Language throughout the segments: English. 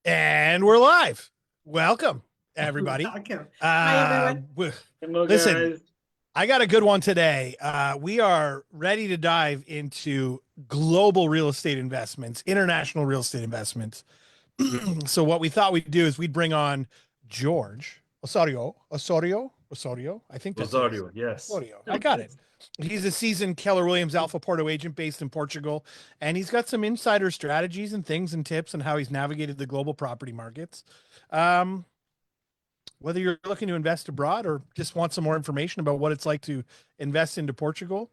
And we're live. Welcome, everybody. Welcome. Hi, Uh, everyone. w- Hello, Listen, guys. I got a good one today. We are ready to dive into global real estate investments, international real estate investments. So, what we thought we'd do is we'd bring on George Osorio. I think that's it. Rosario, yes. Osorio. I got it. He's a seasoned Keller Williams Alfa Porto agent based in Portugal, and he's got some insider strategies and things and tips on how he's navigated the global property markets. Um, whether you're looking to invest abroad or just want some more information about what it's like to invest into Portugal,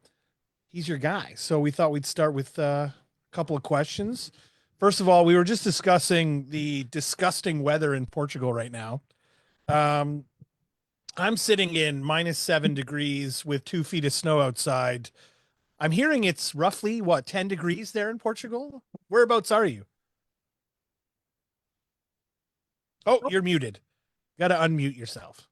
he's your guy. So we thought we'd start with a couple of questions. First of all, we were just discussing the disgusting weather in Portugal right now. Um, I'm sitting in -7 degrees with 2 feet of snow outside. I'm hearing it's roughly what, 10 degrees there in Portugal? Whereabouts are you? Oh, you're muted. Got to unmute yourself.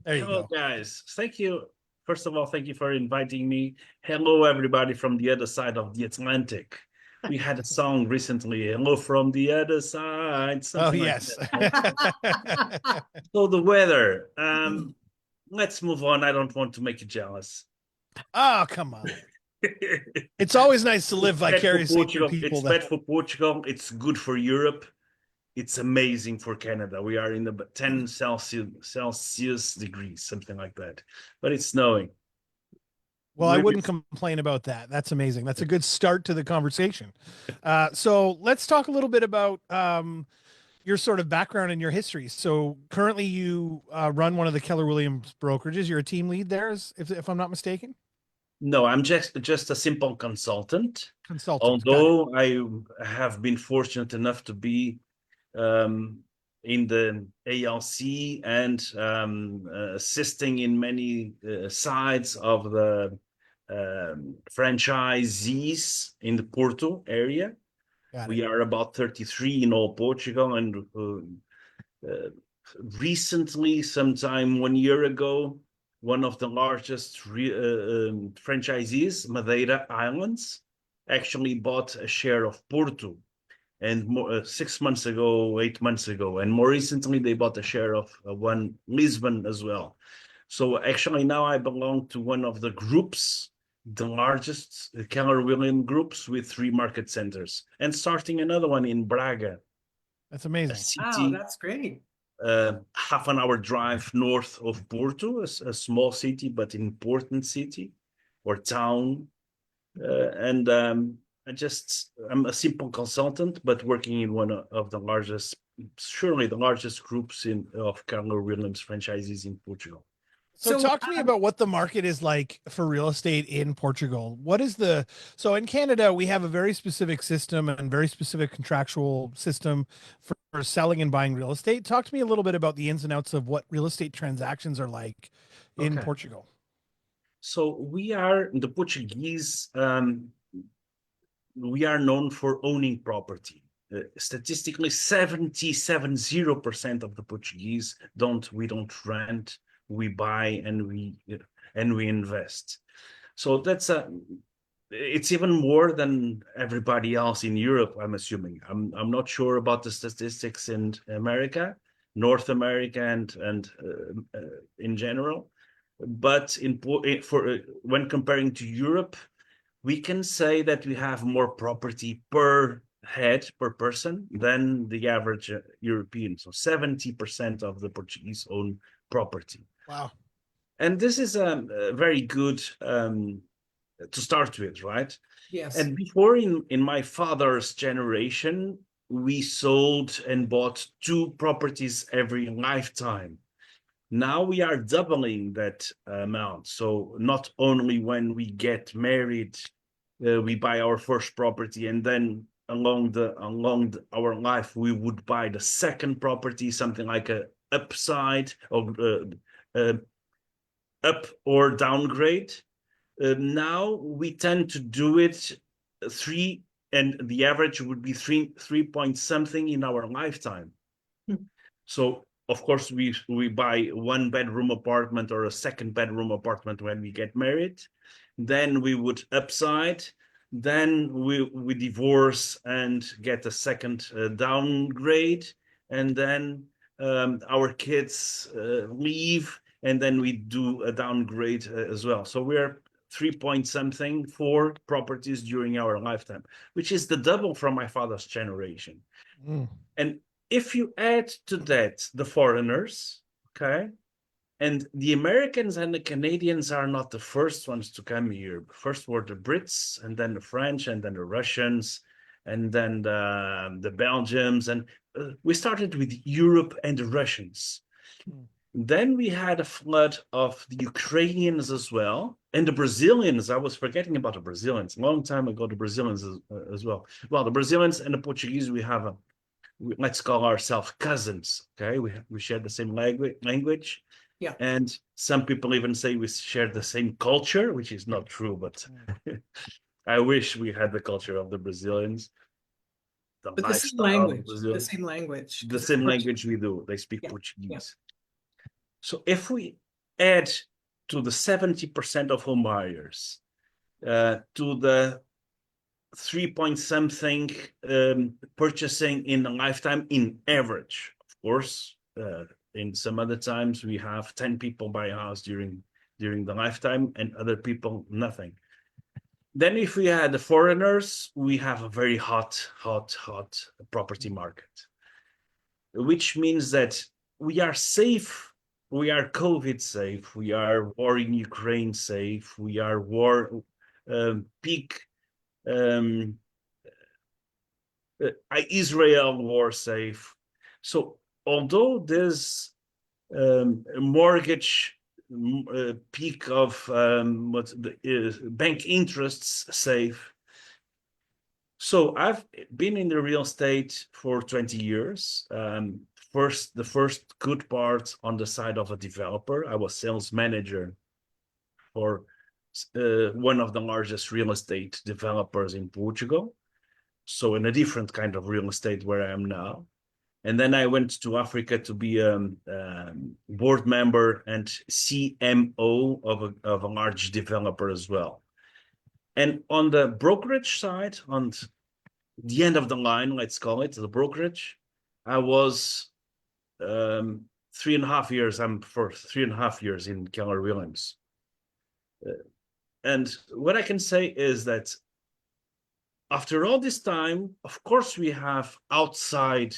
There you Hello, go. guys. Thank you. First of all, thank you for inviting me. Hello, everybody from the other side of the Atlantic. We had a song recently, Hello from the Other Side, Oh, something like yes. that. So the weather, let's move on. I don't want to make you jealous. Oh, come on. It's always nice to live Bad for vicariously through Portugal. people It's that bad for Portugal. It's good for Europe. It's amazing for Canada. We are in the 10 Celsius degrees, something like that. But it's snowing. well, I We're wouldn't complain about that. That's amazing. That's a good start to the conversation. So let's talk a little bit about your sort of background and your history. So currently you run one of the Keller Williams brokerages. You're a team lead there, if I'm not mistaken. No, I'm just a simple consultant. Consultant. Got it. Although I have been fortunate enough to be in the ALC and assisting in many sides of the franchisees in the Porto area. Got it. We are about 33 in all Portugal, and recently, sometime 1 year ago, one of the largest franchisees, Madeira Islands, actually bought a share of Porto. And more, 6 months ago, 8 months ago, and more recently, they bought a share of one Lisbon as well. So actually, now I belong to one of the groups, the largest Keller Williams groups with 3 market centers, and starting another one in Braga, That's a amazing. Wow, city that's great. half an hour drive north of Porto, a small city, but important city or town. And I'm a simple consultant, but working in one of the largest, surely the largest groups of Keller Williams franchises in Portugal. So So, talk to me about what the market is like for real estate in Portugal. So in Canada, we have a very specific system and very specific contractual system for selling and buying real estate. Talk to me a little bit about the ins and outs of what real estate transactions are like in Okay. Portugal. So we are the Portuguese, we are known for owning property. Statistically, 70% of the Portuguese we don't rent, we buy and we invest. So it's even more than everybody else in Europe, I'm assuming. I'm not sure about the statistics in America, North America, and in general. But when comparing to Europe, we can say that we have more property per head, per person, than the average European. So 70% of the Portuguese own property. Wow. And this is very good to start with, right? yes. And before, in my father's generation, we sold and bought 2 properties every lifetime. Now we are doubling that amount. So not only when we get married, we buy our first property, and then along our life, we would buy the second property, something like a upside or up or downgrade. Now we tend to do it three, and the average would be three point something in our lifetime. So of course we buy 1 bedroom apartment or a 2 bedroom apartment when we get married. Then we would upside. Then we divorce and get a second downgrade. and then our kids leave, and then we do a downgrade as well. So we're 3 point something for properties during our lifetime, which is the double from my father's generation. Mm. And if you add to that the foreigners, okay, and the Americans and the Canadians are not the first ones to come here. First were the Brits, and then the French, and then the Russians, and then the Belgians. And we started with Europe and the Russians. Mm. Then we had a flood of the Ukrainians as well, and the Brazilians. I was forgetting about the Brazilians. A long time ago, the Brazilians as well. Well, the Brazilians and the Portuguese, we have let's call ourselves cousins. Okay, we share the same language. Yeah. And some people even say we share the same culture, which is not true, but I wish we had the culture of the Brazilians. But the same language, the same language. The same language we do. They speak Yeah. Portuguese. Yeah. So if we add to the 70% of home buyers, to the 3 point something purchasing in a lifetime in average, of course, in some other times we have 10 people buy a house during the lifetime, and other people nothing. Then if we had the foreigners, we have a very hot property market, which means that we are safe, we are COVID safe, we are war in Ukraine safe, we are war peak Israel war safe. So although there's a mortgage peak of what the bank interests safe. So I've been in the real estate for 20 years. The first good part on the side of a developer. I was sales manager for one of the largest real estate developers in Portugal. So in a different kind of real estate where I am now. And then I went to Africa to be a board member and CMO of a large developer as well. And on the brokerage side, on the end of the line, let's call it the brokerage, I was 3.5 years. I'm for 3.5 years in Keller Williams. And what I can say is that after all this time, of course, we have outside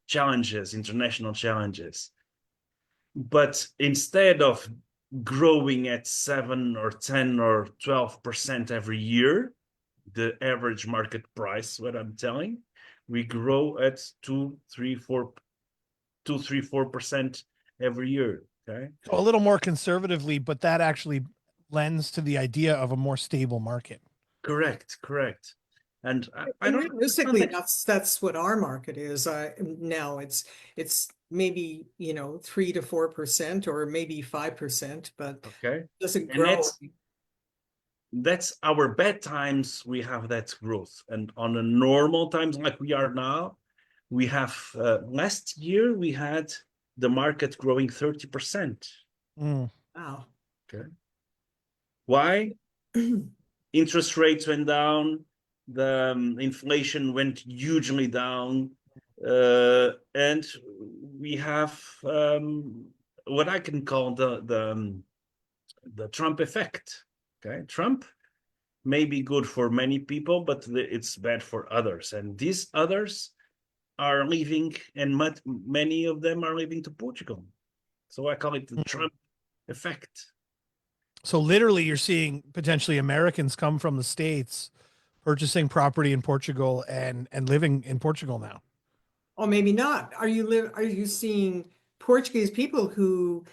challenges, international challenges. But instead of growing at 7 or 10 or 12% every year, the average market price, what I'm telling, we grow at 2, 3, 4% every year. Okay. So a little more conservatively, but that actually lends to the idea of a more stable market. Correct. And I And don't realistically, that's what our market is. Now it's maybe 3 to 4% or maybe 5%, but okay. it doesn't And grow. that's our bad times. We have that growth, and on a normal times like we are now, we have last year we had the market growing 30%. Mm. Wow. Okay. Why? Interest rates went down, the inflation went hugely down, and we have what I can call the Trump effect. Okay, Trump may be good for many people, but it's bad for others, and these others are leaving, and many of them are leaving to Portugal. So I call it the Trump effect. So literally you're seeing potentially Americans come from the States purchasing property in Portugal and living in Portugal now. Or maybe not. Are you seeing Portuguese people who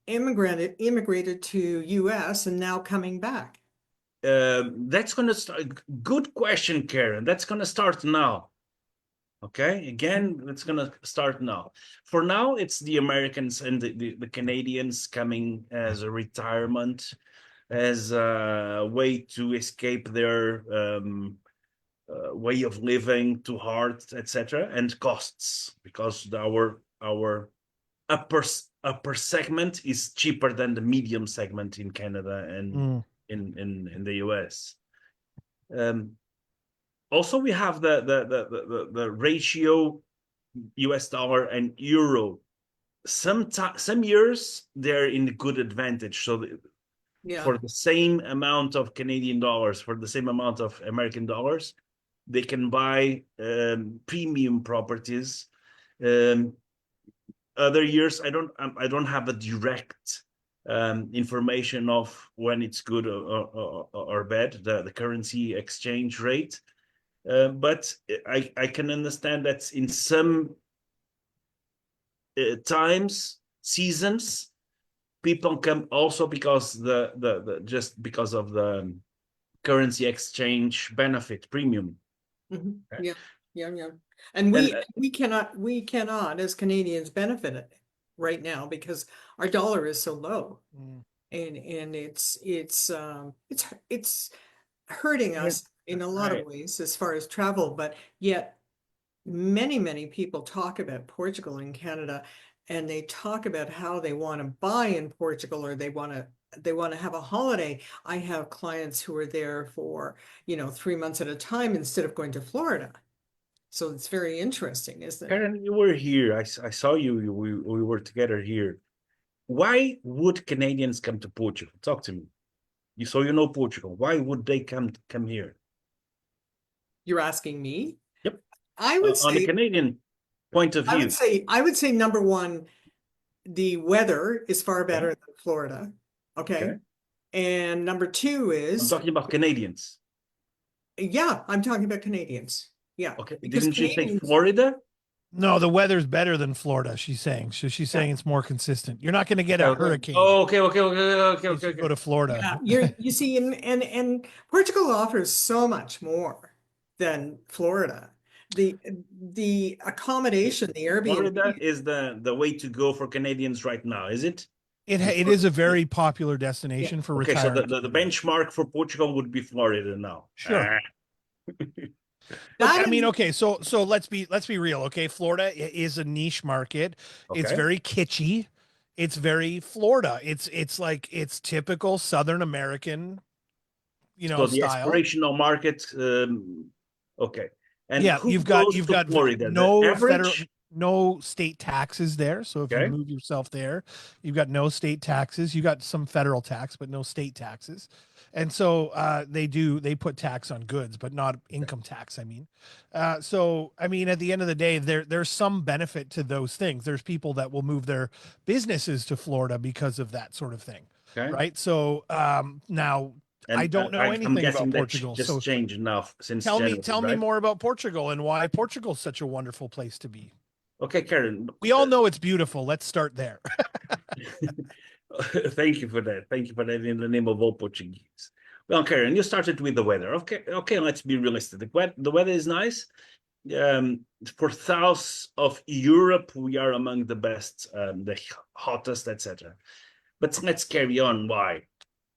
immigrated to US and now coming back? That's going to start. Good question, Karen. That's going to start now. Okay, again, it's going to start now. For now, it's the Americans and the Canadians coming as a retirement, as a way to escape their way of living, too hard, etc., and costs, because our upper segment is cheaper than the medium segment in Canada and in the US. Also, we have the ratio US dollar and euro. Some years they're in good advantage. So Yeah. for the same amount of Canadian dollars, for the same amount of American dollars, they can buy premium properties. Other years, I don't have a direct information of when it's good or bad, the currency exchange rate. But I can understand that in some times, seasons, people come also because the just because of the currency exchange benefit premium. Mhm. Okay. Yeah, yeah, yeah. And we cannot as Canadians benefit it right now because our dollar is so low. Mm. And it's hurting Yeah. us in a lot of Right. ways as far as travel, but yet many people talk about Portugal and Canada, and they talk about how they want to buy in Portugal, or they want to have a holiday. I have clients who are there for 3 months at a time instead of going to Florida. So it's very interesting, isn't it? Karen, you were here. I saw you. We were together here. Why would Canadians come to Portugal? Talk to me. You know Portugal. Why would they come here? You're asking me? Yep. I would On the say Canadian point of view. I would say number one, the weather is far Okay. better than Florida. Okay. Okay. And number two I'm is, talking about Canadians. yeah, I'm talking about Canadians. Yeah. Okay. Because Didn't you say Canadians, Florida? No, the weather's better than Florida, she's saying. So she's saying it's more consistent. You're not going to get a Okay. hurricane Oh, okay. if you go to Florida. yeah, you see, and Portugal offers so much more than Florida. The accommodation, the Florida Airbnb, is the way to go for Canadians right now, is it? It is a very popular destination for Okay, so retiring. the benchmark for Portugal would be Florida now. Sure. Look, that I mean, is, okay, so let's be real, okay? Florida is a niche market. It's Okay. very kitschy. It's very Florida. It's like it's typical Southern American, So the style. aspirational market, okay. And Yeah, who goes you've to got Florida? The no federal, average? no state taxes there. So if you Okay. move yourself there, you've got no state taxes. You got some federal tax, but no state taxes. And so they put tax on goods, but not income tax. I mean, so I mean, at the end of the day, there's some benefit to those things. There's people that will move their businesses to Florida because of that sort of thing, Okay. right? So now And I don't know I'm anything guessing about that Portugal. just So changed now since tell me January, right? more about Portugal and why Portugal's such a wonderful place to be. Okay, Karen. We all know it's beautiful. Let's start there. Thank you for that. Thank you for that in the name of all Portuguese. Well, Karen, you started with the weather. Okay, let's be realistic. The weather is nice. For south of Europe, we are among the best, the hottest, etc. But let's carry on. Why?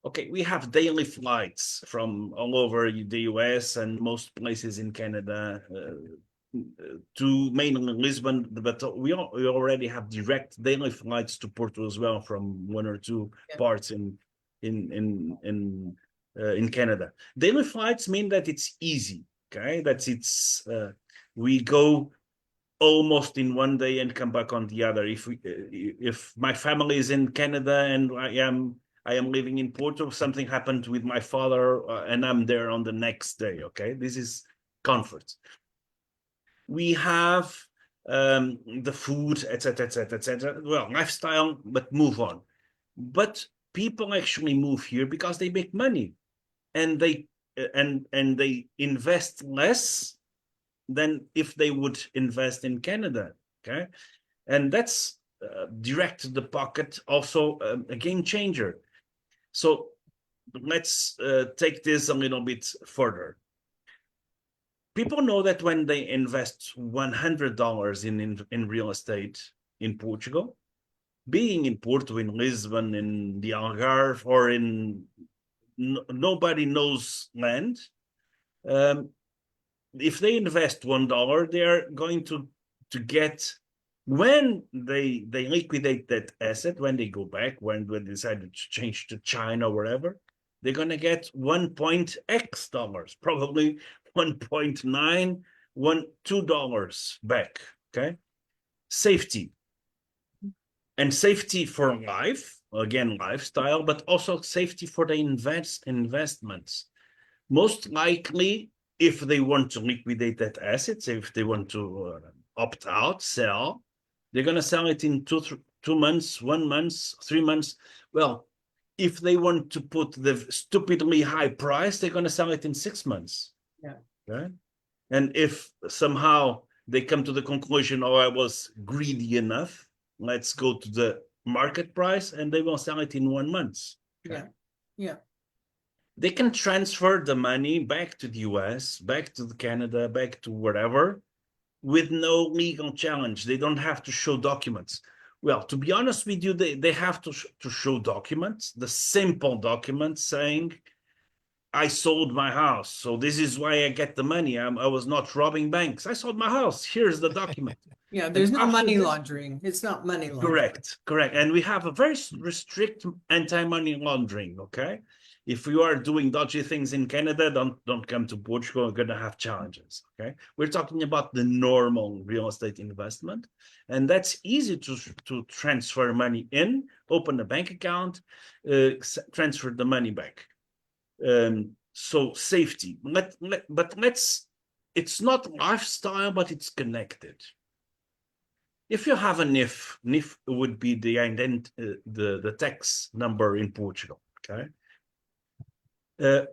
Okay, we have daily flights from all over the US and most places in Canada to mainly Lisbon, but we already have direct daily flights to Porto as well from one or two parts in Canada. Daily flights mean that it's easy, okay? That it's we go almost in one day and come back on the other. If my family is in Canada and I am living in Porto, something happened with my father and I'm there on the next day. Okay, this is comfort. We have the food, etc., etc., etc. Well, lifestyle, but move on. But people actually move here because they make money, and they they invest less than if they would invest in Canada. Okay, and that's direct to the pocket, also a game changer. So let's take this a little bit further. People know that when they invest $100 in real estate in Portugal, being in Porto, in Lisbon, in the Algarve, or in nobody knows land, if they invest $1, they're going to get, when they liquidate that asset, when they go back, when they decide to change to China or wherever, they're going to get 1.x dollars, probably 1.9, $2 back. Okay, safety. And safety for life, again, lifestyle, but also safety for the investments. Most likely, if they want to liquidate that assets, if they want to opt out, sell, they're going to sell it in 2 months, 1 month, 3 months. Well, if they want to put the stupidly high price, they're going to sell it in 6 months. Yeah. Right? And if somehow they come to the conclusion, oh, I was greedy enough, let's go to the market price, and they will sell it in 1 month. Okay? Yeah. Yeah. They can transfer the money back to the US, back to Canada, back to wherever, with no legal challenge. They don't have to show documents. Well, to be honest with you, they have to show documents, the simple documents saying, I sold my house, so this is why I get the money. I was not robbing banks. I sold my house. Here's the document. Yeah, there's And no after money this- laundering. It's not money laundering. Correct. And we have a very strict anti-money laundering, okay? If you are doing dodgy things in Canada, don't come to Portugal. You're gonna have challenges, okay? We're talking about the normal real estate investment, and that's easy to transfer money in, open a bank account, transfer the money back. So safety, it's not lifestyle, but it's connected. If you have a NIF would be the tax number in Portugal, okay?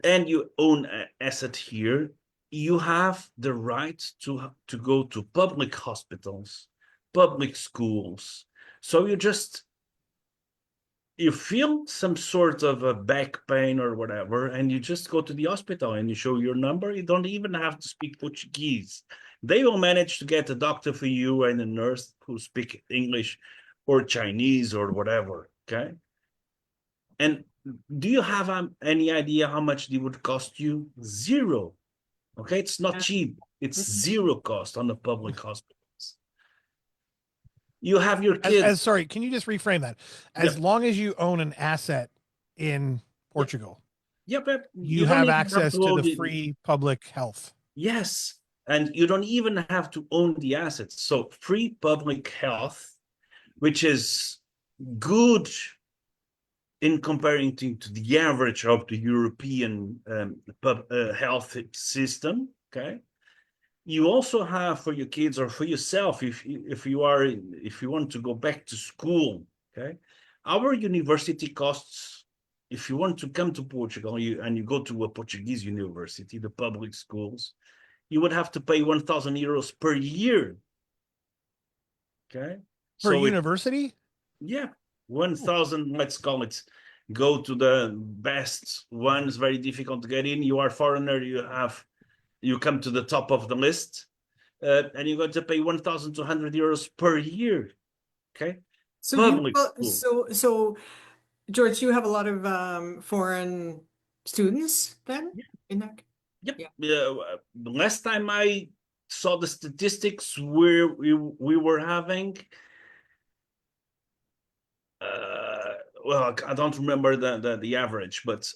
And you own an asset here, you have the right to go to public hospitals, public schools. So you feel some sort of a back pain or whatever, and you just go to the hospital and you show your number. You don't even have to speak Portuguese. They will manage to get a doctor for you and a nurse who speak English or Chinese or whatever, okay? And do you have any idea how much they would cost you? Zero, okay? It's not cheap. It's zero cost on the public hospitals. You have your kids. Sorry, can you just reframe that? As long as you own an asset in Portugal, Yep. you don't have even access to to own the free public health. Yes, and you don't even have to own the assets. So free public health, which is good in comparing to the average of the European health system, okay? You also have for your kids or for yourself, if you want to go back to school, okay? Our university costs, if you want to come to Portugal and you go to a Portuguese university, the public schools, you would have to pay 1,000 euros per year, okay? Per university? Yeah, 1,000, let's call it. Go to the best ones, very difficult to get in. You are foreigner, you come to the top of the list, and you're going to pay 1,200 euros per year. Okay. So George, you have a lot of foreign students then in that? Yep. Yeah. Last time I saw the statistics where we were having, well, I don't remember the average, but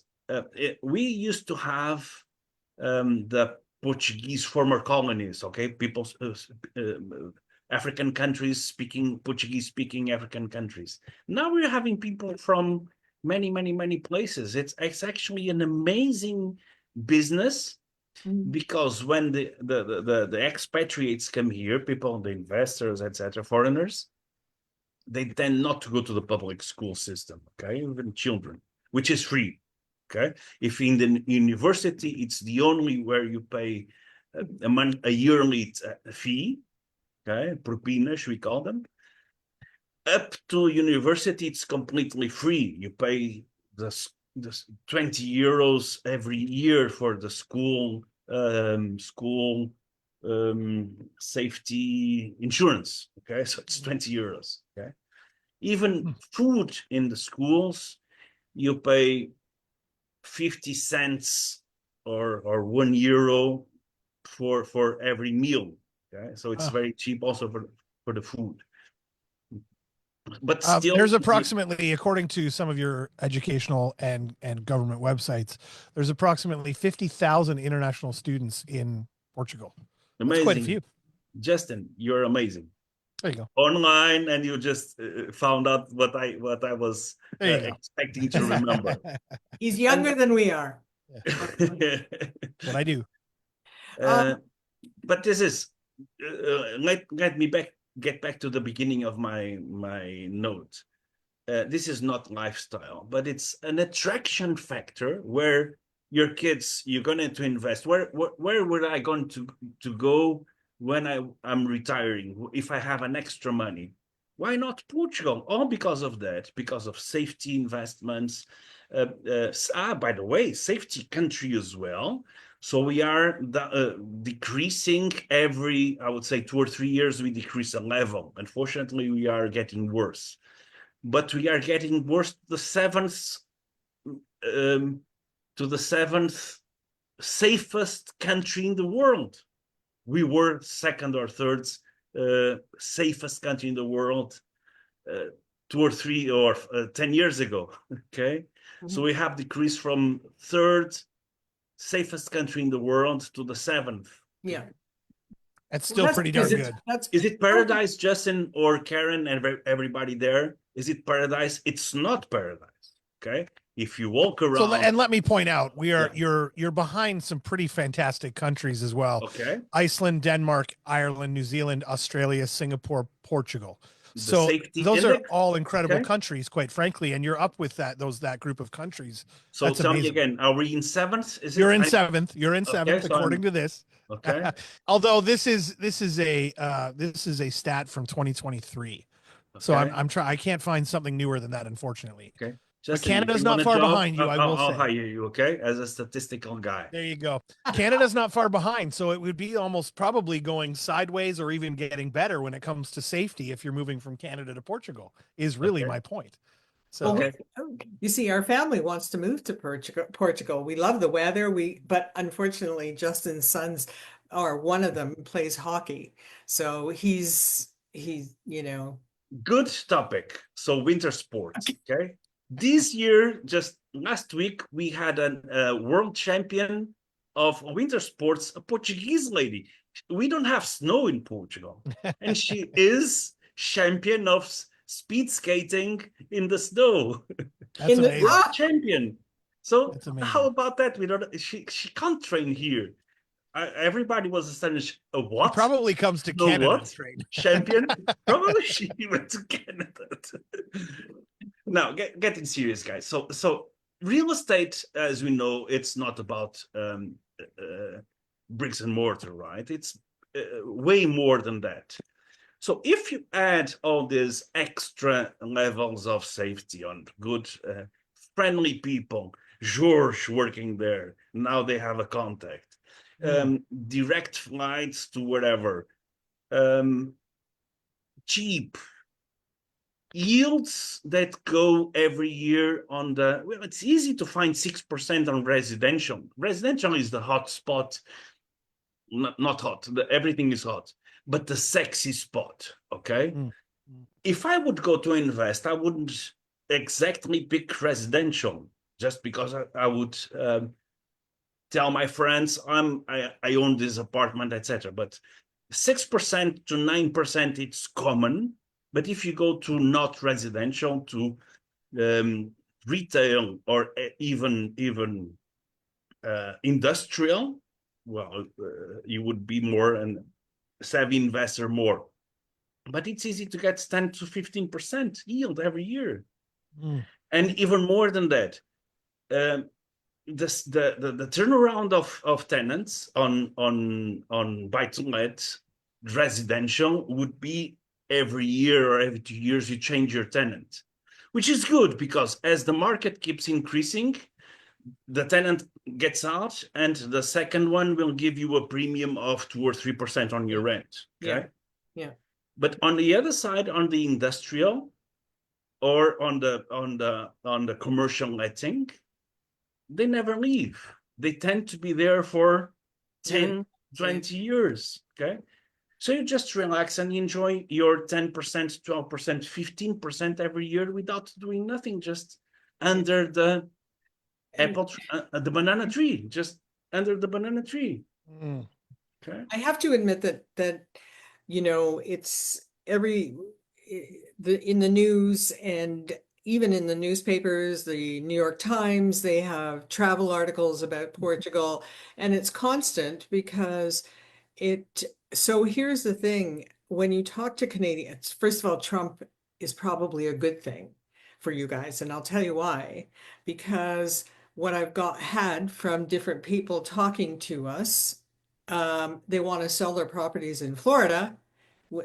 we used to have the Portuguese former colonies, okay, people, African countries speaking Portuguese speaking African countries. Now we're having people from many places. It's actually an amazing business, because when the expatriates come here, people, the investors, etc., foreigners, they tend not to go to the public school system, okay, even children, which is free. Okay, if in the university, it's the only where you pay a yearly fee, okay, propinas, we call them. Up to university, it's completely free. You pay the 20 euros every year for the school safety insurance. Okay, so it's 20 euros. Okay, even food in the schools, you pay 50 cents or 1 euro for every meal. Okay, so it's very cheap also for the food. But still, there's approximately, according to some of your educational and government websites, there's approximately 50,000 international students in Portugal. Amazing. That's quite a few. Justin, you're amazing. There you go. online, and you just found out what I was There you go. expecting to remember. He's younger than we are. What I do. But this is let me get back to the beginning of my note. This is not lifestyle, but it's an attraction factor where your kids, you're going to invest. Where would I going to go when I'm retiring? If I have an extra money, why not Portugal? All because of that, because of safety investments. By the way, safety country as well. So we are decreasing every, I would say, 2 or 3 years, we decrease a level. Unfortunately, we are getting worse. But we are getting worse to the seventh safest country in the world. We were second or third safest country in the world 2 or 3 or 10 years ago. Okay, so we have decreased from third safest country in the world to the 7th. Yeah. That's still pretty darn good. Is it paradise, Justin or Karen and everybody there? Is it paradise? It's not paradise. Okay, if you walk around. So, and let me point out, you're behind some pretty fantastic countries as well. Okay. Iceland, Denmark, Ireland, New Zealand, Australia, Singapore, Portugal. So those are all incredible countries, quite frankly, and you're up with that group of countries. So that's tell amazing. me again, are we in 7th? You're in 7th. You're in 7th, according to this. Okay. Although this is a stat from 2023. So I'm trying. I can't find something newer than that, unfortunately. Okay. But Canada's not far behind you, I will say. I'll hire you, okay, as a statistical guy. There you go. Canada's not far behind, so it would be almost probably going sideways or even getting better when it comes to safety if you're moving from Canada to Portugal, is really my point. So you see, our family wants to move to Portugal. We love the weather. But unfortunately, Justin's sons, or one of them, plays hockey. So he's Good topic. So winter sports, okay? This year, just last week, we had a world champion of winter sports, a Portuguese lady. We don't have snow in Portugal, and she is champion of speed skating in the snow. That's amazing. Champion. So how about that? We don't. She can't train here. Everybody was astonished. What? He probably comes to Canada to train. Champion? Probably she went to Canada. Now, getting serious, guys. So real estate, as we know, it's not about bricks and mortar, right? It's way more than that. So if you add all these extra levels of safety on good, friendly people, Jorge working there, now they have a contact, direct flights to wherever, cheap yields that go every year on the, well, it's easy to find 6% on residential. Residential is the hot spot. Not hot, everything is hot, but the sexy spot, okay? If I would go to invest, I wouldn't exactly pick residential just because I would tell my friends I own this apartment, etc. But 6% to 9%, it's common. But if you go to not residential, to retail or even industrial, well, you would be more a savvy investor more. But it's easy to get 10 to 15% yield every year. And even more than that, the turnaround of tenants on buy-to-let residential would be every year or every 2 years you change your tenant, which is good because as the market keeps increasing, the tenant gets out and the second one will give you a premium of 2 or 3% on your rent. Okay. Yeah. But on the other side, on the industrial or on the commercial letting, they never leave. They tend to be there for 10, 20 years. Okay. So you just relax and enjoy your 10%, 12%, 15% every year without doing nothing, just under the the banana tree, just under the banana tree. Okay. I have to admit that in the news and even in the newspapers, the New York Times, they have travel articles about Portugal, and it's constant because so here's the thing, when you talk to Canadians, first of all, Trump is probably a good thing for you guys, and I'll tell you why. Because what I've had from different people talking to us, they want to sell their properties in Florida,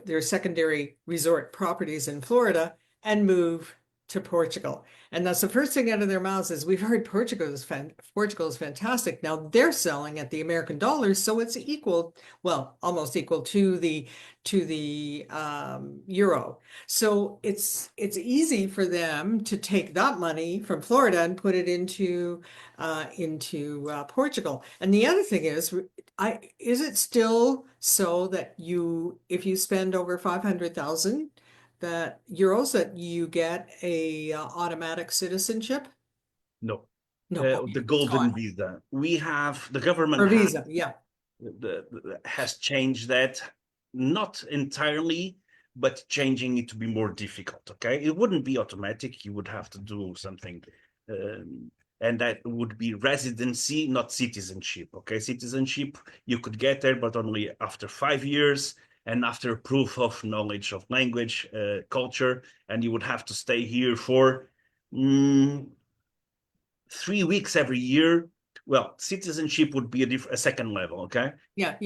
their secondary resort properties in Florida, and move to Portugal. And that's the first thing out of their mouths is, we've heard Portugal is fantastic. Now they're selling at the American dollars, so it's equal, well, almost equal to the euro. So it's easy for them to take that money from Florida and put it into Portugal. And the other thing is, is it still so that if you spend over 500,000 euros, that you get a automatic citizenship? No. No, okay, The it's golden gone. visa. The government Or visa, yeah. has changed that, not entirely, but changing it to be more difficult. Okay, it wouldn't be automatic. You would have to do something, and that would be residency, not citizenship. Okay, citizenship you could get there, but only after 5 years and after proof of knowledge of language, culture, and you would have to stay here for 3 weeks every year. Well, citizenship would be a second level, okay? Yeah.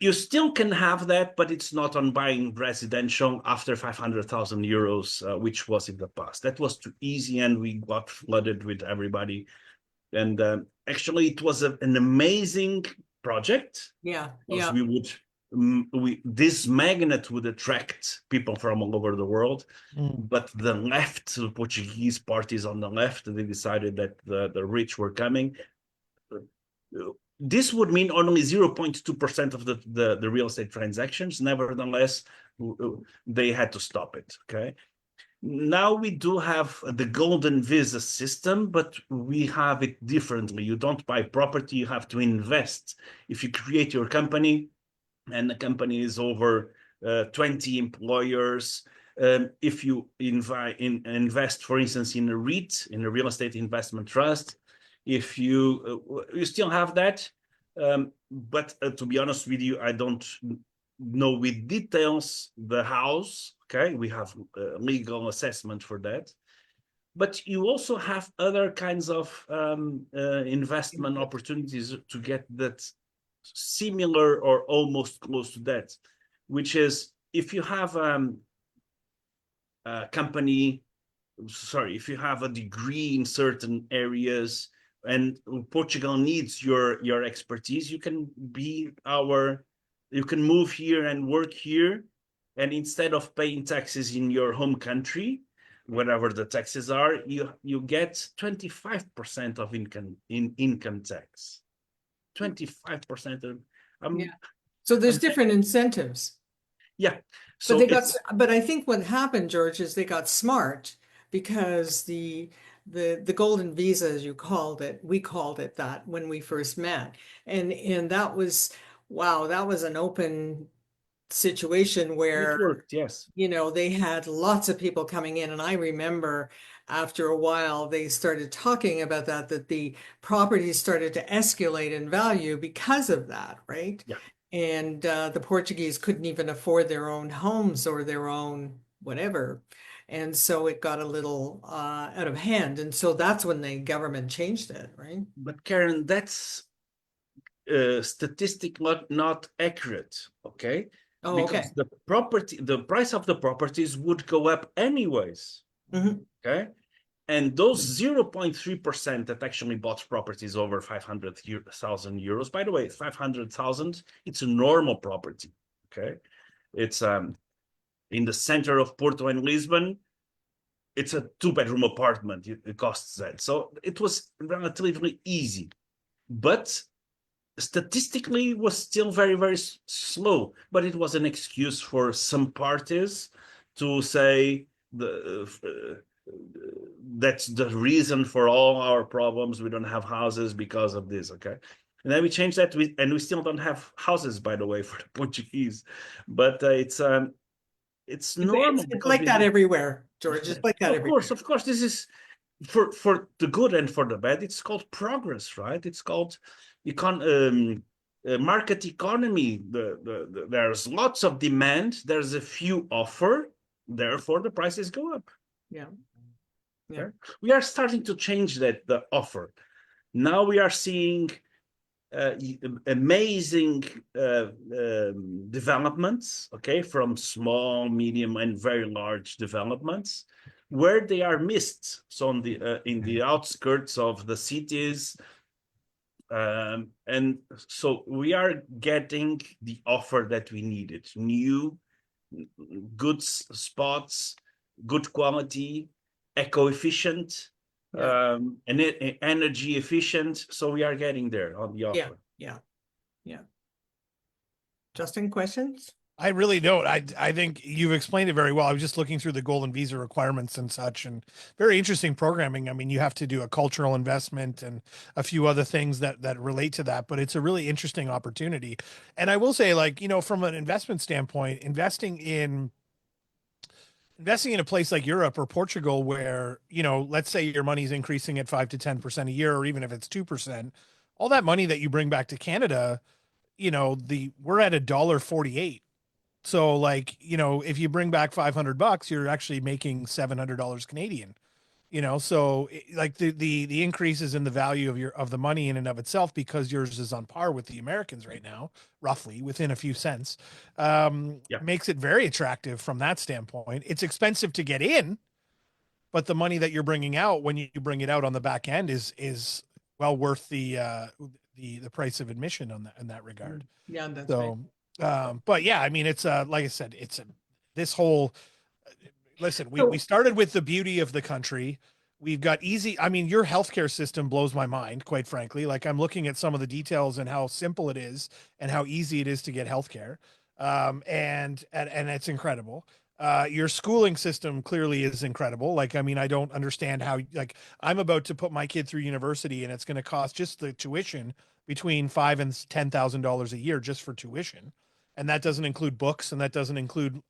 You still can have that, but it's not on buying residential after 500,000 euros, which was in the past. That was too easy, and we got flooded with everybody. And actually, it was an amazing project. Yeah. Because this magnet would attract people from all over the world. But the left, the Portuguese parties on the left, they decided that the rich were coming. This would mean only 0.2% of the real estate transactions. Nevertheless, they had to stop it. Okay. Now we do have the golden visa system, but we have it differently. You don't buy property, you have to invest. If you create your company, and the company is over 20 employers, if you invest, for instance, in a REIT, in a real estate investment trust, if you still have that, but to be honest with you, I don't know with details the house. Okay, we have legal assessment for that, but you also have other kinds of investment opportunities to get that similar or almost close to that, which is if you have a company, if you have a degree in certain areas and Portugal needs your expertise, you can move here and work here, and instead of paying taxes in your home country, whatever the taxes are, you get 25% of income tax. 25% of Yeah. So there's different incentives. Yeah. So but I think what happened, George, is they got smart, because the golden visa, as you called it, we called it that when we first met. And that was, wow, that was an open situation where it worked, yes. They had lots of people coming in. And I remember after a while, they started talking about that the properties started to escalate in value because of that, right? Yeah. And the Portuguese couldn't even afford their own homes or their own whatever. And so it got a little out of hand. And so that's when the government changed it, right? But Karen, that's statistic not accurate, okay? Oh, because okay. the price of the properties would go up anyways. Mm-hmm. Okay. And those 0.3% that actually bought properties over 500,000 euros, by the way, 500,000, it's a normal property. Okay. It's in the center of Porto and Lisbon. It's a 2-bedroom apartment. It costs that. So it was relatively easy. But statistically it was still very, very slow, but it was an excuse for some parties to say that's the reason for all our problems. We don't have houses because of this. Okay. And then we changed that, and we still don't have houses, by the way, for the Portuguese, but it's normal It's because like we that do- everywhere, George. It's like that everywhere. Of course, this is for the good and for the bad. It's called progress, right? It's called market economy. There's lots of demand. There's a few offer. Therefore, the prices go up. Yeah. Yeah. Okay? We are starting to change the offer. Now we are seeing amazing developments, okay, from small, medium, and very large developments, where they are missed. So in the outskirts of the cities, and so we are getting the offer that we needed: new, good spots, good quality, eco-efficient, Yeah. and energy efficient. So we are getting there on the Yeah. offer. Yeah. Yeah. Justin, questions? I really don't. I think you've explained it very well. I was just looking through the golden visa requirements and such, and very interesting programming. I mean, you have to do a cultural investment and a few other things that relate to that, but it's a really interesting opportunity. And I will say, like, from an investment standpoint, investing in a place like Europe or Portugal, where, let's say your money's increasing at 5 to 10% a year, or even if it's 2%, all that money that you bring back to Canada, we're at $1.48. So, like, if you bring back $500, you're actually making $700 Canadian. So like the increases in the value of the money in and of itself, because yours is on par with the Americans right now, roughly within a few cents, Yeah. makes it very attractive from that standpoint. It's expensive to get in, but the money that you're bringing out when you bring it out on the back end is well worth the price of admission on that in that regard. Yeah, that's right. So, but yeah, I mean, it's like I said, this whole, listen, we So- started with the beauty of the country. We've got easy. I mean, your healthcare system blows my mind, quite frankly. Like, I'm looking at some of the details and how simple it is and how easy it is to get healthcare. And it's incredible. Your schooling system clearly is incredible. Like, I mean, I don't understand how, like, I'm about to put my kid through university and it's going to cost just the tuition between $5,000 and $10,000 a year just for tuition. And that doesn't include books, and that doesn't include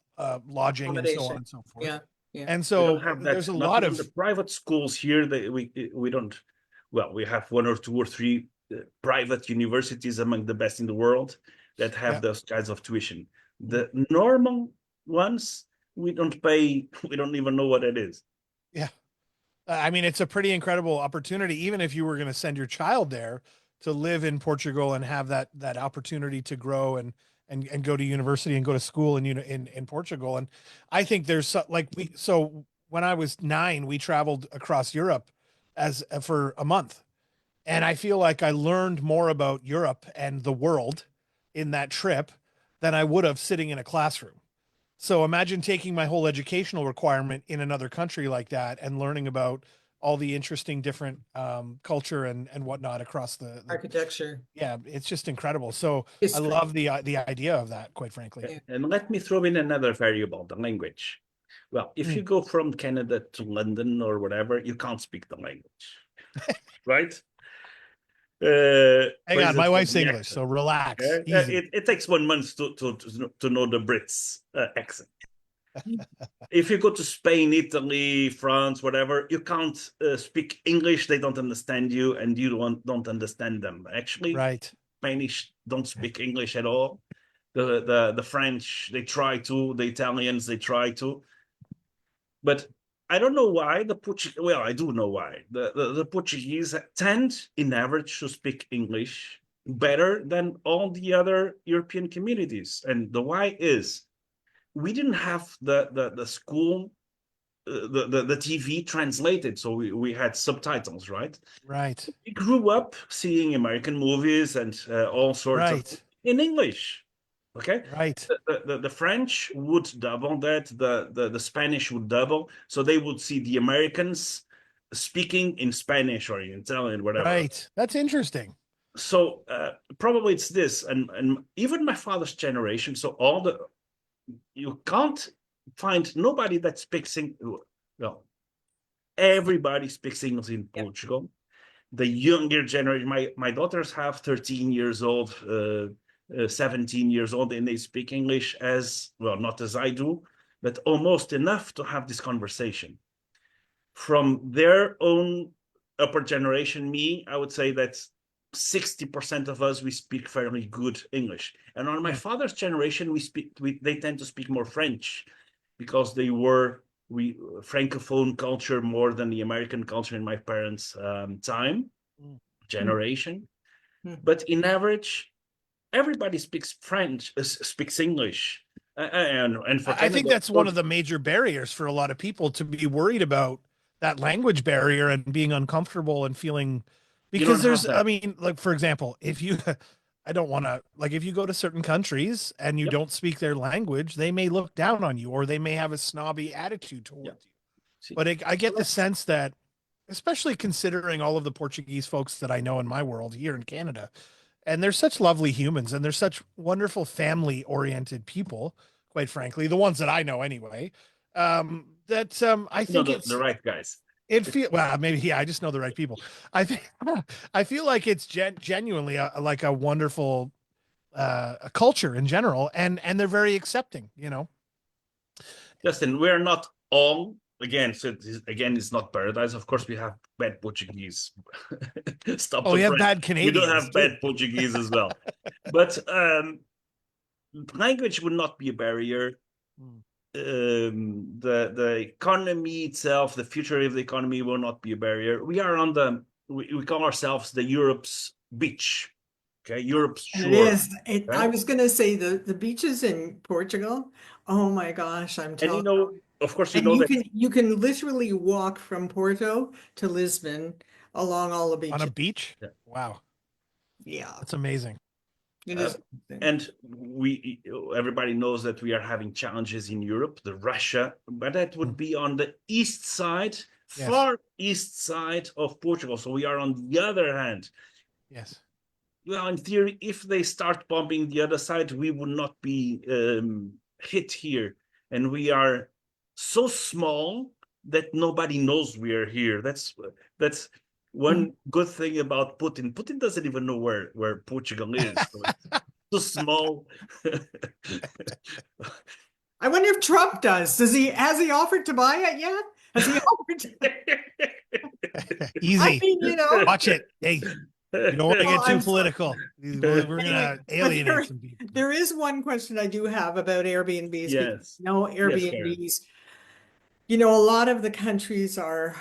lodging and so on and so forth. Yeah. Yeah. And We so don't have that. there's a Not lot even of the private schools here. We don't. Well, we have one or two or three private universities among the best in the world that have Yeah. those kinds of tuition. The normal ones, we don't pay. We don't even know what it is. yeah. I mean, it's a pretty incredible opportunity, even if you were going to send your child there to live in Portugal and have that opportunity to grow and go to university and go to school in Portugal. And I think there's so when I was 9, we traveled across Europe for a month. And I feel like I learned more about Europe and the world in that trip than I would have sitting in a classroom. So imagine taking my whole educational requirement in another country like that and learning about all the interesting different culture and whatnot across the Architecture. yeah, it's just incredible. So I History. love the idea of that, quite frankly. Yeah. And let me throw in another variable: the language. Well, if you go from Canada to London or whatever, you can't speak the language, right? Hang on, my wife's English, so relax. Easy. It takes 1 month to know the Brits accent. If you go to Spain, Italy, France, whatever, you can't speak English. They don't understand you, and you don't understand them. Actually, Right. Spanish don't speak English at all. The French, they try to. The Italians, they try to. But I don't know why the Portuguese. Well, I do know why the Portuguese tend, in average, to speak English better than all the other European communities, and the why is we didn't have the school, the TV translated, so we had subtitles, right? Right. We grew up seeing American movies and all sorts of Right. in English. Okay, Right. the French would double that, the Spanish would double, so they would see the Americans speaking in Spanish or in Italian, whatever. Right. That's interesting. So probably it's this, and even my father's generation. So you can't find nobody that speaks English. Well, everybody speaks English in Portugal. The younger generation, my daughters have 13 years old. 17 years old, and they speak English as well, not as I do, but almost enough to have this conversation. From their own upper generation, I would say that 60% of us, we speak fairly good English. And on my father's generation, they tend to speak more French because Francophone culture more than the American culture in my parents' generation. But in average, everybody speaks speaks English. And for I think Canada, that's one of the major barriers for a lot of people, to be worried about that language barrier and being uncomfortable and feeling, because there's, I mean, like, for example, if you, I don't want to, like, if you go to certain countries and you don't speak their language, they may look down on you, or they may have a snobby attitude towards you. But I get the sense that, especially considering all of the Portuguese folks that I know in my world here in Canada, and they're such lovely humans, and they're such wonderful family oriented people, quite frankly, the ones that I know anyway. I think it's the right guys. It feel well, maybe, yeah, I just know the right people. I think I feel like it's genuinely like a wonderful a culture in general, and they're very accepting, you know. Justin, we're not all, again, so it's not paradise. Of course, we have bad Portuguese. Stop. Oh, we have bad Canadians. We do have bad Portuguese as well. But language would not be a barrier. The economy itself, the future of the economy will not be a barrier. We are on we call ourselves the Europe's beach. Okay, Europe's shore. It is. I was going to say the beaches in Portugal. Oh my gosh, I'm telling you. And of course, you can literally walk from Porto to Lisbon along all the beaches. On a beach? Yeah. Wow. Yeah. That's amazing. It is. And everybody knows that we are having challenges in Europe, Russia, but that would be on the east side, far east side of Portugal. So we are on the other hand. Yes. Well, in theory, if they start bombing the other side, we would not be hit here. And we are so small that nobody knows we are here. That's one good thing about Putin. Putin doesn't even know where Portugal is. So it's too small. I wonder if Trump does. Has he offered to buy it yet? Has he offered Easy. I mean, watch it. Hey, you don't want to get too political. We're gonna alienate some people. There is one question I do have about Airbnbs. Yes. Airbnbs. Yes, a lot of the countries are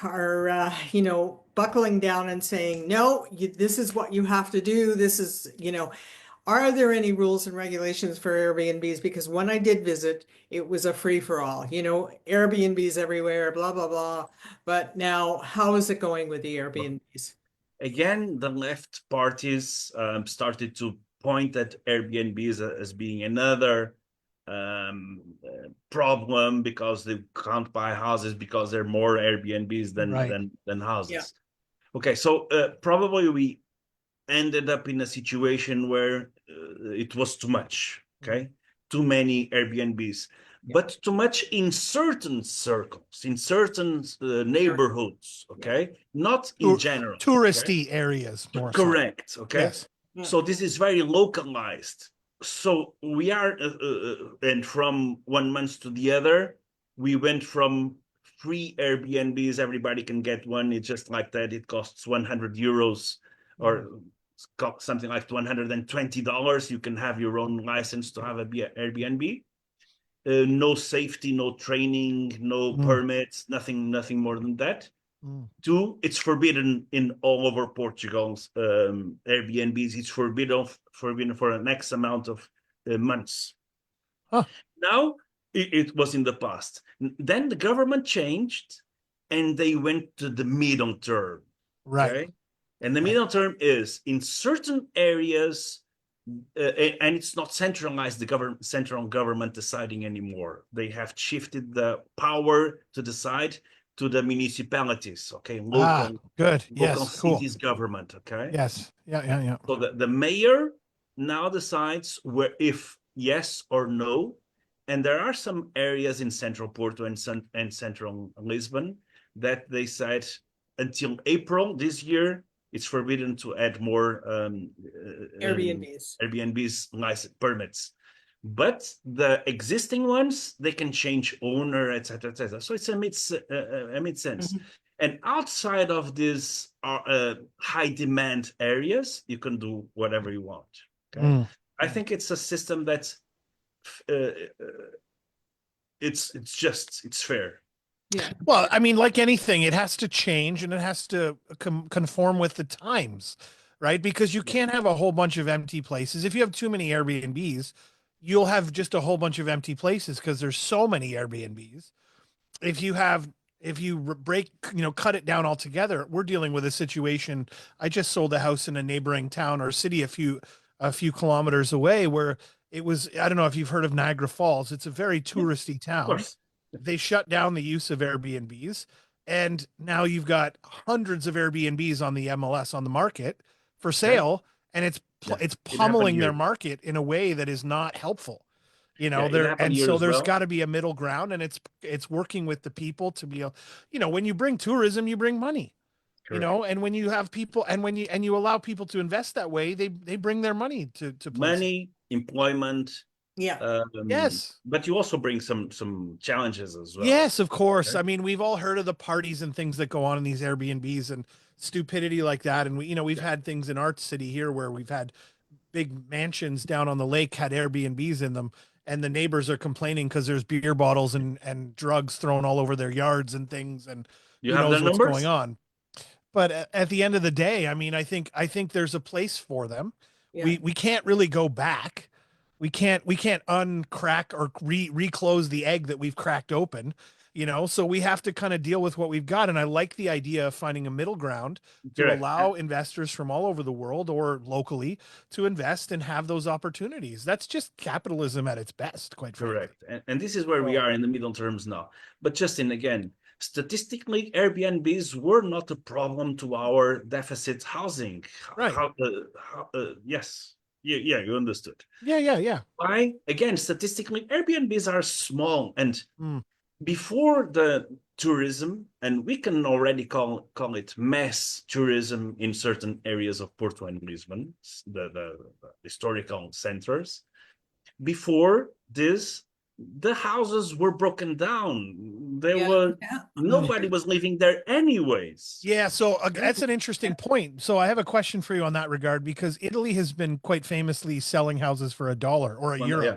buckling down and saying, no, this is what you have to do. This is, are there any rules and regulations for Airbnbs? Because when I did visit, it was a free for all, Airbnbs everywhere, blah, blah, blah. But now, how is it going with the Airbnbs? Again, the left parties started to point at Airbnbs as being another problem, because they can't buy houses because there are more Airbnbs than houses. Yeah. Okay, so probably we ended up in a situation where it was too much. Okay, too many Airbnbs, but too much in certain circles, in certain neighborhoods. Okay, not in general. Touristy areas, more correct. So. Okay, yes. So this is very localized. So we are, and from 1 month to the other, we went from free Airbnbs, everybody can get one. It's just like that. It costs 100 euros or something like $120. You can have your own license to have an Airbnb. No safety, no training, no permits, nothing more than that. 2, it's forbidden in all over Portugal's Airbnbs. It's forbidden for an X amount of months. Huh. Now, it was in the past. Then the government changed, and they went to the middle term. Right. Okay? And the middle term is in certain areas, and it's not centralized, the central government deciding anymore. They have shifted the power to decide to the municipalities, okay, local cities government, okay. Yes, yeah. So the mayor now decides if yes or no, and there are some areas in central Porto and central Lisbon that they said until April this year it's forbidden to add more Airbnbs license permits. but the existing ones, they can change owner, etc., etc. So it's a mid sense. And outside of these high demand areas, you can do whatever you want. Okay, I think it's a system that's it's fair. Yeah. Well, I mean, like anything, it has to change and it has to conform with the times, right? Because you can't have a whole bunch of empty places. If you have too many Airbnbs, you'll have just a whole bunch of empty places because there's so many Airbnbs. If you have, if you break, cut it down altogether, we're dealing with a situation. I just sold a house in a neighboring town or city a few kilometers away where it was, I don't know if you've heard of Niagara Falls. It's a very touristy Of town. course. They shut down the use of Airbnbs, and now you've got hundreds of Airbnbs on the MLS on the market for sale, and it's Yeah. it's It happened pummeling their here. market in a way that is not helpful. Yeah, it There, happened and here so as there's well. got to be a middle ground, and it's working with the people to be, when you bring tourism, you bring money. Correct. And when you have people, and when you allow people to invest that way, they bring their money to places. Money, employment. Yeah. Yes. But you also bring some challenges as well. Yes, of course. Okay. I mean, we've all heard of the parties and things that go on in these Airbnbs and stupidity like that. And we've had things in our city here where we've had big mansions down on the lake had Airbnbs in them, and the neighbors are complaining because there's beer bottles and drugs thrown all over their yards and things, and You who have knows the what's numbers? going on. But at the end of the day, I mean, I think there's a place for them. Yeah. We can't really go back. We can't uncrack or reclose the egg that we've cracked open, so we have to kind of deal with what we've got. And I like the idea of finding a middle ground to Correct. allow investors from all over the world or locally to invest and have those opportunities. That's just capitalism at its best, quite frankly. Correct. And this is where we So- are in the middle terms now. But Justin, again, statistically, Airbnbs were not a problem to our deficit housing. Right. Yes. Yeah, you understood. Yeah. Why? Again, statistically, Airbnbs are small. And Mm. before the tourism, and we can already call it mass tourism in certain areas of Porto and Lisbon, the historical centers. Before this, the houses were broken down. Nobody was living there anyways. Yeah, so that's an interesting point. So I have a question for you on that regard, because Italy has been quite famously selling houses for $1 or a Well, euro. yeah.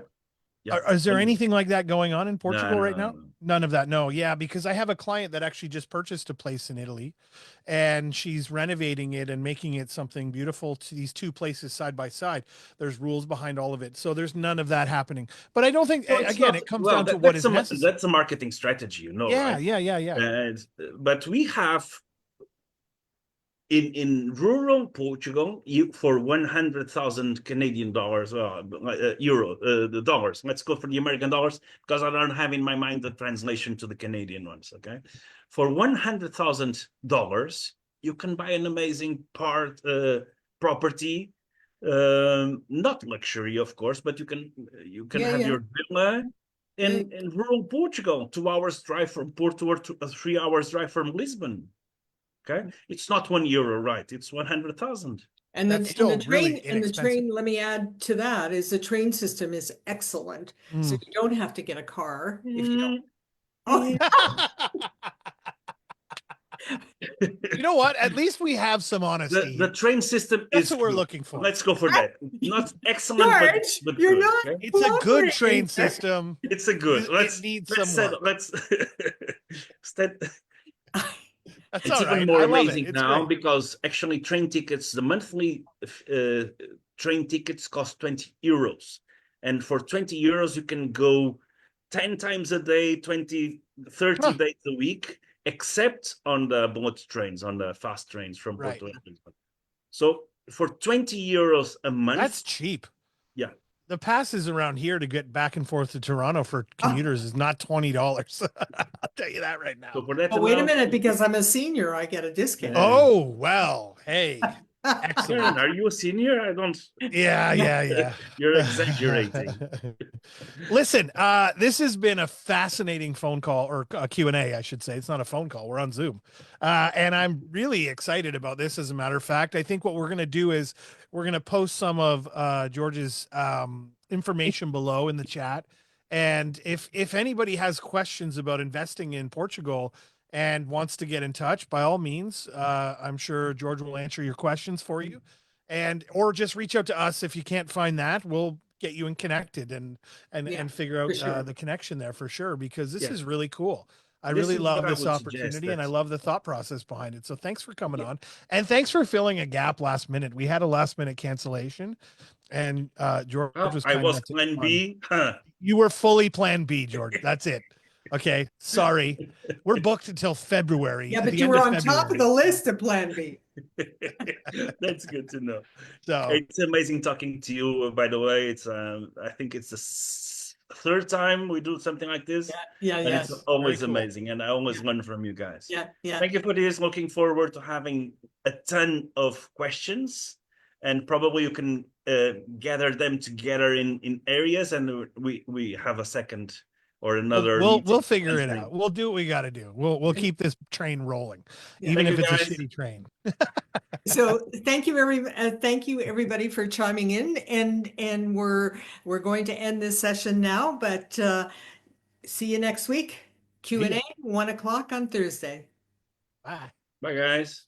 Yeah. Is there anything like that going on in Portugal right now? No. None of that. No. Yeah, because I have a client that actually just purchased a place in Italy, and she's renovating it and making it something beautiful to these two places side by side. There's rules behind all of it. So there's none of that happening. But I don't think, No, it's again, not- it comes well, down to that- what that's is a, necessary. That's a marketing strategy, Yeah, right? yeah. But we have in rural Portugal, for 100,000 Canadian dollars, the dollars. Let's go for the American dollars because I don't have in my mind the translation to the Canadian ones. Okay, for $100,000, you can buy an amazing property. Not luxury, of course, but you can have your villa in rural Portugal, 2 hours drive from Porto or 3 hours drive from Lisbon. Okay, it's not €1, right? It's 100,000. And That's the still train really and the inexpensive. train, let me add to that, is the train system is excellent. So you don't have to get a car if you don't. Oh, You know what? At least we have some honesty. The train system That's is what we're good. looking for. Let's go for that. Not excellent, George, but you're good. not. Okay? It's a good train cooperating. system. It's a good. It needs some work. Let's That's it's all even right. more I love amazing it. It's now great. because actually train tickets, the monthly train tickets cost €20. And for €20, you can go 10 times a day, 20, 30 days a week, except on the bullet trains, on the fast trains from Right. Porto and Lisbon. So for €20 a month. That's cheap. Yeah. The passes around here to get back and forth to Toronto for commuters is not $20. I'll tell you that right now. So for that Oh, wait a amount, minute, because I'm a senior, I get a discount. Yeah. Oh, well, hey, Karen, excellent. are you a senior? I don't. Yeah. You're exaggerating. Listen, this has been a fascinating phone call, or a Q&A, I should say. It's not a phone call. We're on Zoom. And I'm really excited about this. As a matter of fact, I think what we're going to do is we're going to post some of George's information below in the chat. And if anybody has questions about investing in Portugal and wants to get in touch, by all means, I'm sure George will answer your questions for you. And or just reach out to us if you can't find that. We'll get you in connected Yeah, and figure for out sure. the connection there for sure, because this Yeah. is really cool. I This really is love what I this would suggest, opportunity and I that love the thought process behind it. So thanks for coming Yeah. on, and thanks for filling a gap last minute. We had a last minute cancellation, and George oh, was I kind was enough to plan come on. B. Huh. You were fully plan B, George. That's it. Okay. Sorry. We're booked until February. Yeah, At but the you end were of on top of February. the list of Plan B. That's good to know. So It's amazing talking to you. By the way, it's I think it's the third time we do something like this, Yeah, and it's yes. always very cool. amazing. And I always learn from you guys. Yeah, yeah. Thank you for this. Looking forward to having a ton of questions, and probably you can gather them together in areas, and we have a second or another we'll meeting figure it answering. out. We'll do what we got to do. We'll keep this train rolling, Yeah. even Thank if you, it's a guys. shitty train. So thank you everybody for chiming in, and we're going to end this session now, but see you next week. See ya. Q&A, 1 o'clock on Thursday. Bye. Bye, guys.